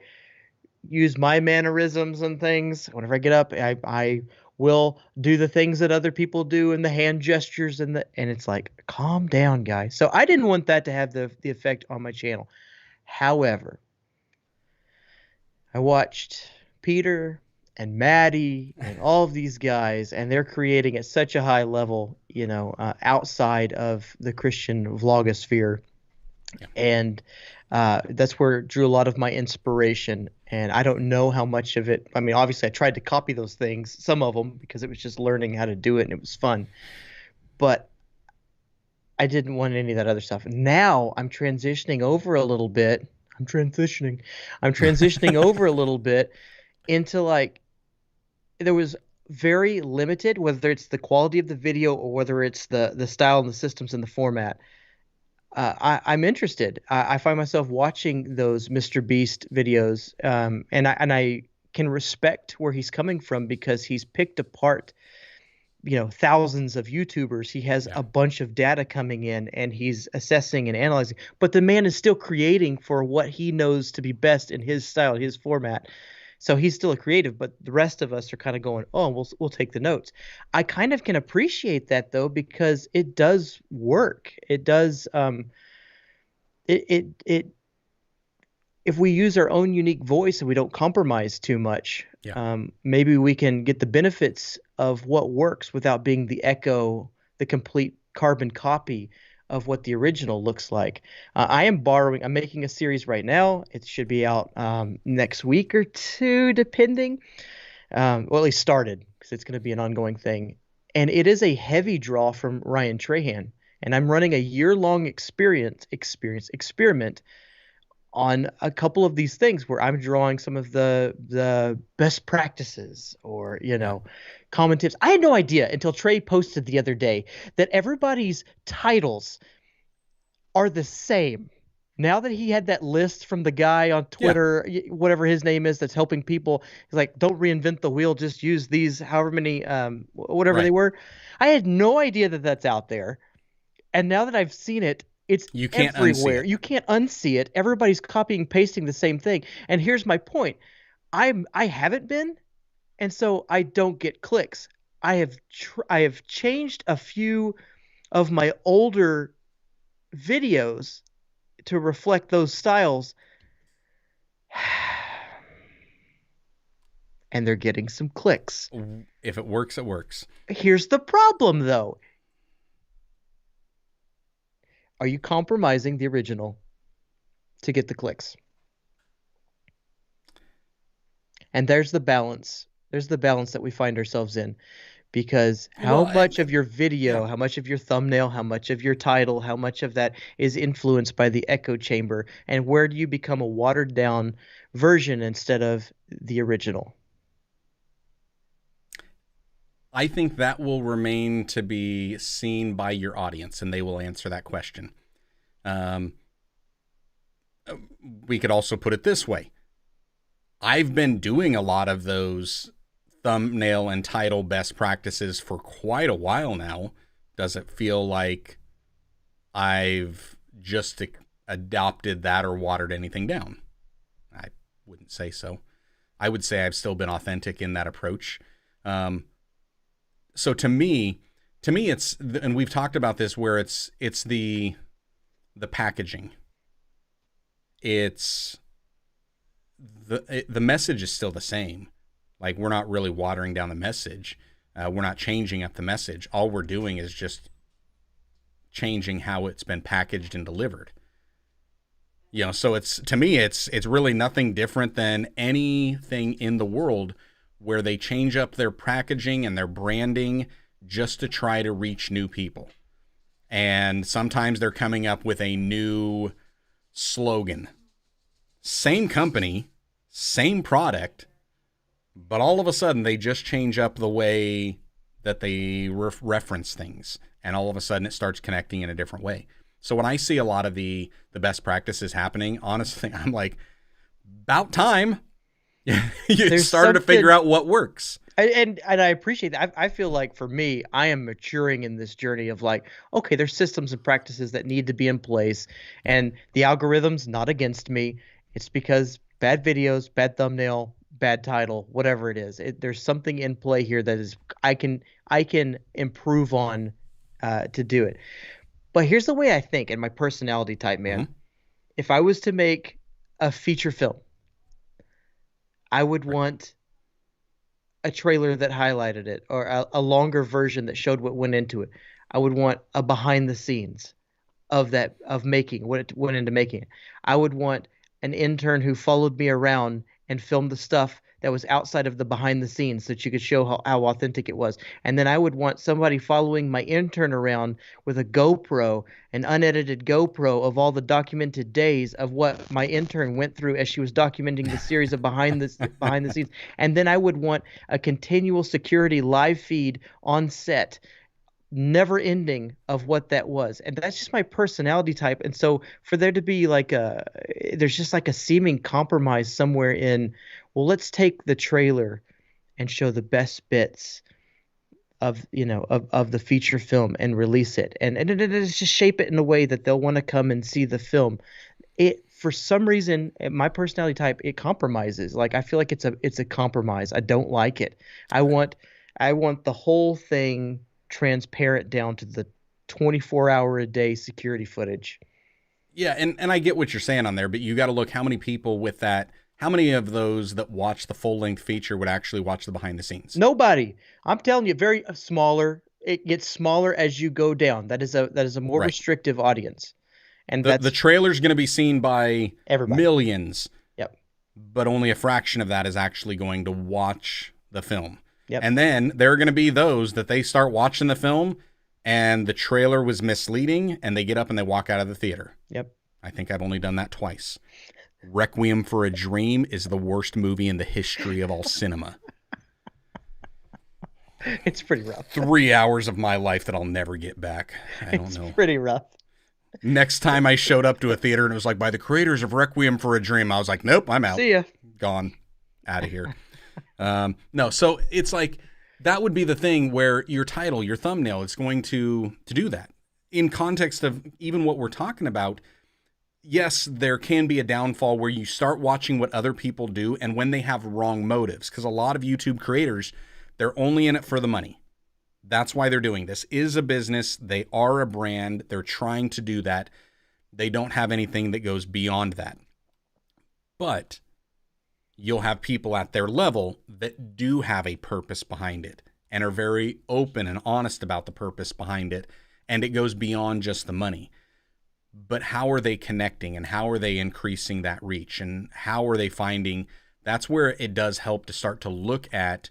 use my mannerisms and things. Whenever I get up, I will do the things that other people do, and the hand gestures and it's like, calm down, guys. So I didn't want that to have the effect on my channel. However, I watched Peter and Maddie and all of these guys, and they're creating at such a high level, outside of the Christian vlogosphere. Yeah. And that's where it drew a lot of my inspiration. And I don't know how much of it. I mean, obviously, I tried to copy those things, some of them, because it was just learning how to do it, and it was fun. But I didn't want any of that other stuff. Now I'm transitioning over a little bit. I'm transitioning over a little bit into, like, there was very limited, whether it's the quality of the video or whether it's the style and the systems and the format. I'm interested. I find myself watching those Mr. Beast videos, and I can respect where he's coming from, because he's picked apart thousands of YouTubers. He has Yeah. a bunch of data coming in and he's assessing and analyzing. But the man is still creating for what he knows to be best in his style, his format. So he's still a creative, but the rest of us are kind of going, "Oh, we'll take the notes." I kind of can appreciate that though, because it does work. It does it if we use our own unique voice and we don't compromise too much, Yeah. maybe we can get the benefits of what works without being the echo, the complete carbon copy of what the original looks like. I'm making a series right now. It should be out next week or two, depending. Well, at least started, because it's going to be an ongoing thing. And it is a heavy draw from Ryan Trahan. And I'm running a year-long experiment on a couple of these things where I'm drawing some of the best practices or Yeah. common tips. I had no idea until Trey posted the other day that everybody's titles are the same. Now that he had that list from the guy on Yeah. Twitter, whatever his name is, that's helping people, he's like, don't reinvent the wheel, just use these, however many, whatever they Right. were. I had no idea that that's out there. And now that I've seen it, it's You can't unsee everywhere. it. You can't unsee it. Everybody's copying, pasting the same thing. And here's my point. I haven't been, and so I don't get clicks. I have changed a few of my older videos to reflect those styles, and they're getting some clicks. If it works, it works. Here's the problem, though. Are you compromising the original to get the clicks? And there's the balance. There's the balance that we find ourselves in. Because how Well, much of your video, yeah. how much of your thumbnail, how much of your title, how much of that is influenced by the echo chamber? And where do you become a watered down version instead of the original? I think that will remain to be seen by your audience, and they will answer that question. Um, we could also put it this way. I've been doing a lot of those thumbnail and title best practices for quite a while now. Does it feel like I've just adopted that or watered anything down? I wouldn't say so. I would say I've still been authentic in that approach. So to me, it's, and we've talked about this, where it's the packaging. It's the message is still the same. Like, we're not really watering down the message. We're not changing up the message. All we're doing is just changing how it's been packaged and delivered. So it's, to me, it's really nothing different than anything in the world where they change up their packaging and their branding just to try to reach new people. And sometimes they're coming up with a new slogan. Same company, same product, but all of a sudden they just change up the way that they reference things. And all of a sudden it starts connecting in a different way. So when I see a lot of the best practices happening, honestly, I'm like, about time. You started to figure out what works. And I appreciate that. I feel like, for me, I am maturing in this journey of like, okay, there's systems and practices that need to be in place, and the algorithm's not against me. It's because bad videos, bad thumbnail, bad title, whatever it is, there's something in play here that is I can improve on to do it. But here's the way I think, and my personality type, man. Mm-hmm. If I was to make a feature film, I would want a trailer that highlighted it, or a longer version that showed what went into it. I would want a behind the scenes of making what it went into making it. I would want an intern who followed me around and filmed the stuff that was outside of the behind the scenes so that you could show how authentic it was. And then I would want somebody following my intern around with a GoPro, an unedited GoPro of all the documented days of what my intern went through as she was documenting the series of behind the scenes. And then I would want a continual security live feed on set, never ending, of what that was. And that's just my personality type. And so for there to be there's just like a seeming compromise somewhere in, well, let's take the trailer and show the best bits of the feature film and release it, and it is just shape it in a way that they'll want to come and see the film. It, for some reason, my personality type, it compromises. Like, I feel like it's a compromise. I don't like it. I want the whole thing transparent down to the 24-hour a day security footage. Yeah, and I get what you're saying on there, but you got to look how many people with that, how many of those that watch the full-length feature would actually watch the behind the scenes? Nobody. I'm telling you, very smaller. It gets smaller as you go down. That is a more Right. restrictive audience. And The trailer's going to be seen by everybody. millions, Yep. but only a fraction of that is actually going to watch the film. Yep. And then there are going to be those that they start watching the film and the trailer was misleading and they get up and they walk out of the theater. Yep. I think I've only done that twice. Requiem for a Dream is the worst movie in the history of all cinema. It's pretty rough. 3 hours of my life that I'll never get back. I don't know. It's pretty rough. Next time I showed up to a theater and it was like, by the creators of Requiem for a Dream, I was like, nope, I'm out. See ya. Gone. Out of here. No, so it's like, that would be the thing where your title, your thumbnail, it's going to do that. In context of even what we're talking about, yes, there can be a downfall where you start watching what other people do and when they have wrong motives, because a lot of YouTube creators, they're only in it for the money. That's why they're doing this. Is a business. They are a brand. They're trying to do that. They don't have anything that goes beyond that. But you'll have people at their level that do have a purpose behind it and are very open and honest about the purpose behind it. And it goes beyond just the money. But how are they connecting and how are they increasing that reach and how are they finding? That's where it does help to start to look at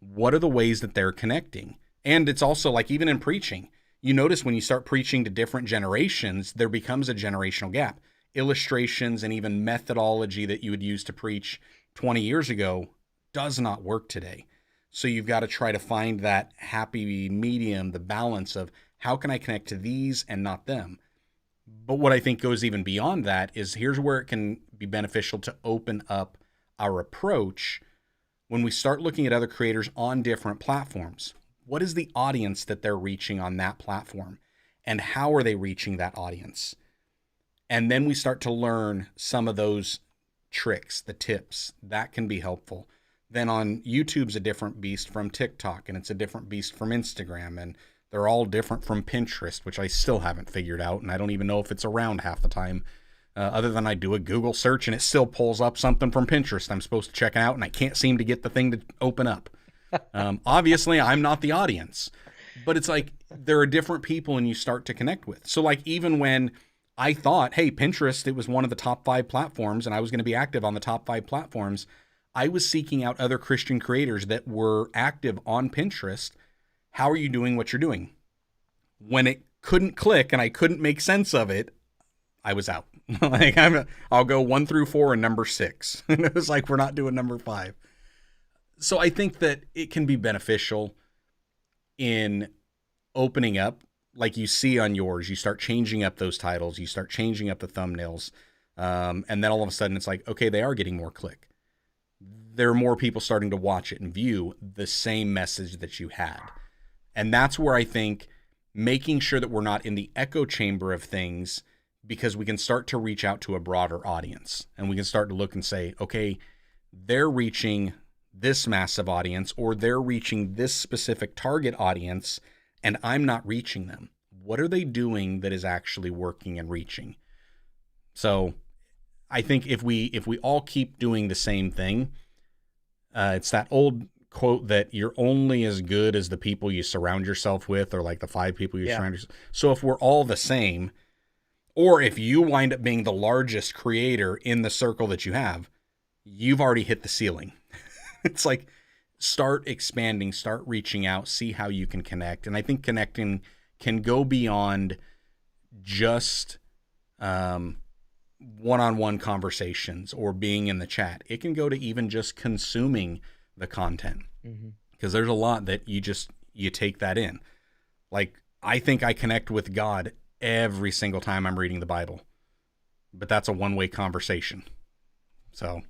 what are the ways that they're connecting. And it's also like, even in preaching, you notice when you start preaching to different generations, there becomes a generational gap. Illustrations and even methodology that you would use to preach 20 years ago does not work today. So you've got to try to find that happy medium, the balance of how can I connect to these and not them. But what I think goes even beyond that is here's where it can be beneficial to open up our approach when we start looking at other creators on different platforms. What is the audience that they're reaching on that platform? And how are they reaching that audience? And then we start to learn some of those tricks, the tips. That can be helpful. Then on YouTube's a different beast from TikTok, and it's a different beast from Instagram, and they're all different from Pinterest, which I still haven't figured out, and I don't even know if it's around half the time. Other than I do a Google search and it still pulls up something from Pinterest I'm supposed to check out, and I can't seem to get the thing to open up. Obviously, I'm not the audience, but it's like there are different people and you start to connect with. So like even when I thought, hey, Pinterest, it was one of the top 5 platforms and I was going to be active on the top 5 platforms, I was seeking out other Christian creators that were active on Pinterest. How are you doing what you're doing? When it couldn't click and I couldn't make sense of it, I was out. Like I'll go 1 through 4 and number 6. And it was like, we're not doing number 5. So I think that it can be beneficial in opening up, like you see on yours. You start changing up those titles. You start changing up the thumbnails. And then all of a sudden it's like, okay, they are getting more click. There are more people starting to watch it and view the same message that you had. And that's where I think making sure that we're not in the echo chamber of things, because we can start to reach out to a broader audience and we can start to look and say, okay, they're reaching this massive audience or they're reaching this specific target audience and I'm not reaching them. What are they doing that is actually working and reaching? So I think if we all keep doing the same thing, it's that old quote that you're only as good as the people you surround yourself with, or like the 5 people you surround yourself. So if we're all the same, or if you wind up being the largest creator in the circle that you have, you've already hit the ceiling. It's like, start expanding, start reaching out, see how you can connect. And I think connecting can go beyond just one-on-one conversations or being in the chat. It can go to even just consuming the content, because there's a lot that you take that in. Like, I think I connect with God every single time I'm reading the Bible, but that's a one-way conversation. So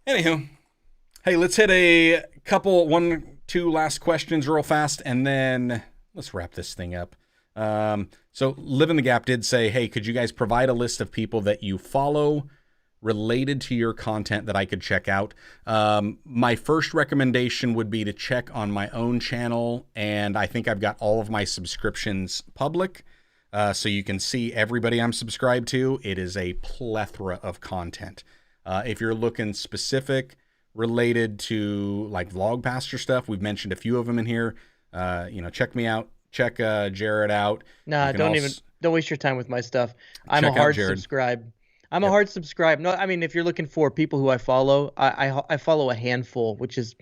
anywho, hey, let's hit one 2 last questions real fast, and then let's wrap this thing up. So Live in the Gap did say, hey, could you guys provide a list of people that you follow related to your content that I could check out? My first recommendation would be to check on my own channel, and I think I've got all of my subscriptions public, so you can see everybody I'm subscribed to. It is a plethora of content. If you're looking specific related to like vlog pastor stuff, we've mentioned a few of them in here. Check me out. Check Jared out. Nah, don't waste your time with my stuff. I'm a hard subscribe. I'm a hard subscribe. No, I mean, if you're looking for people who I follow, I follow a handful, which is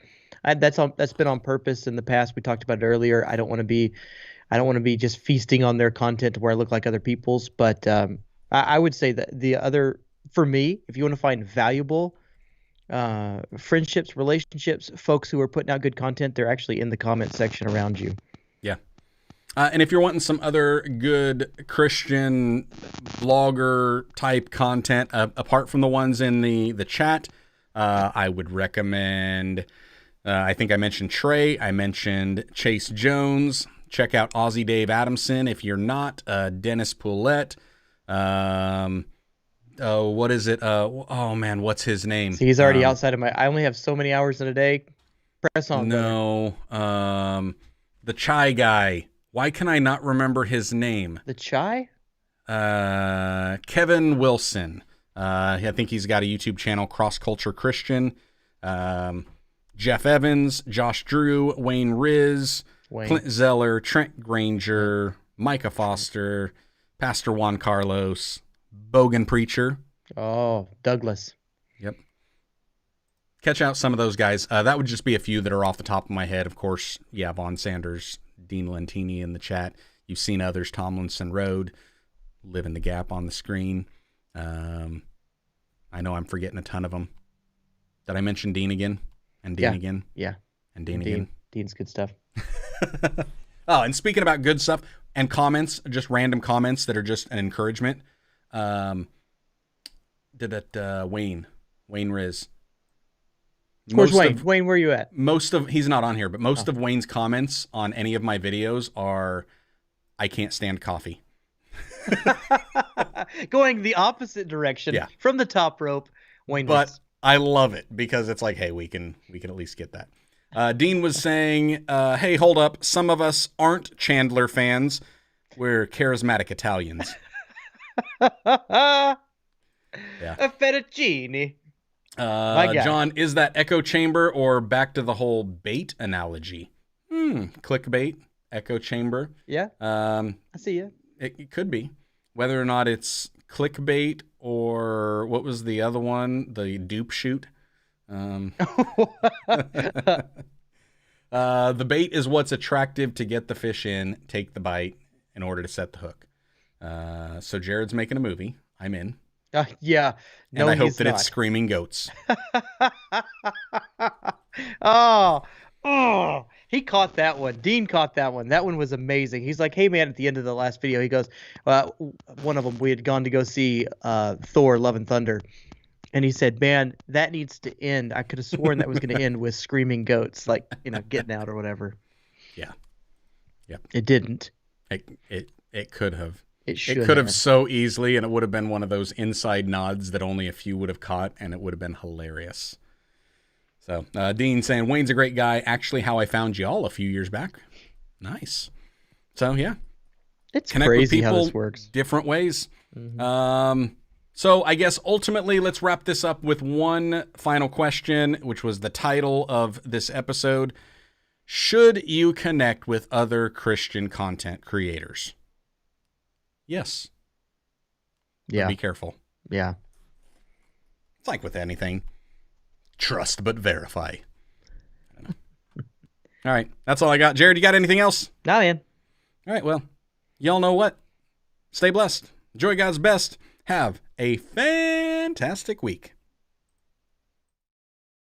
that's been on purpose in the past. We talked about it earlier. I don't want to be just feasting on their content to where I look like other people's. But I would say that the other, for me, if you want to find valuable friendships, relationships, folks who are putting out good content, they're actually in the comment section around you. Yeah. And if you're wanting some other good Christian vlogger type content, apart from the ones in the chat, I would recommend, I think I mentioned Trey, I mentioned Chase Jones. Check out Aussie Dave Adamson. If you're not, Dennis Poulette. What is it? Oh man, what's his name? See, he's already outside of I only have so many hours in a day. Press on. No, the Chai guy. Why can I not remember his name? The Chai? Kevin Wilson. I think he's got a YouTube channel, Cross Culture Christian. Jeff Evans, Josh Drew, Wayne Riz, Clint Zeller, Trent Granger, Micah Foster, Pastor Juan Carlos, Bogan Preacher. Oh, Douglas. Yep. Catch out some of those guys. That would just be a few that are off the top of my head. Of course, yeah, Vaughn Sanders, Dean Lentini in the chat. You've seen others, Tomlinson Road, Live in the Gap on the screen. I know I'm forgetting a ton of them. Did I mention Dean again? And Dean again? Yeah. And Dean again? Dean's good stuff. Oh, and speaking about good stuff and comments, just random comments that are just an encouragement. Wayne Riz. Where's Wayne? Wayne, where are you at? He's not on here, but most of Wayne's comments on any of my videos are, I can't stand coffee. Going the opposite direction from the top rope, Wayne. But I love it because it's like, hey, we can at least get that. Dean was saying, hey, hold up. Some of us aren't Chandler fans. We're charismatic Italians. A fettuccine. John, is that echo chamber or back to the whole bait analogy? Clickbait, echo chamber. Yeah. I see you. It could be. Whether or not it's clickbait or what was the other one? The dupe shoot. The bait is what's attractive to get the fish in, take the bite in order to set the hook. So Jared's making a movie. I'm in. Yeah. No, and I hope that it's screaming goats. Oh, he caught that one. Dean caught that one. That one was amazing. He's like, hey, man, at the end of the last video, he goes, one of them, we had gone to go see Thor, Love and Thunder. And he said, man, that needs to end. I could have sworn that was going to end with screaming goats, like, getting out or whatever. Yeah. Yep. It didn't. It could have. It could have so easily, and it would have been one of those inside nods that only a few would have caught, and it would have been hilarious. So, Dean saying, Wayne's a great guy. Actually, how I found y'all a few years back. Nice. So, yeah. It's Connect crazy with people how this works. Different ways. Mm-hmm. So, I guess ultimately, let's wrap this up with one final question, which was the title of this episode. Should you connect with other Christian content creators? Yes. Yeah. But be careful. Yeah. It's like with anything. Trust but verify. I don't know. All right. That's all I got. Jared, you got anything else? Nah, man. All right. Well, y'all know what? Stay blessed. Enjoy God's best. Have a fantastic week.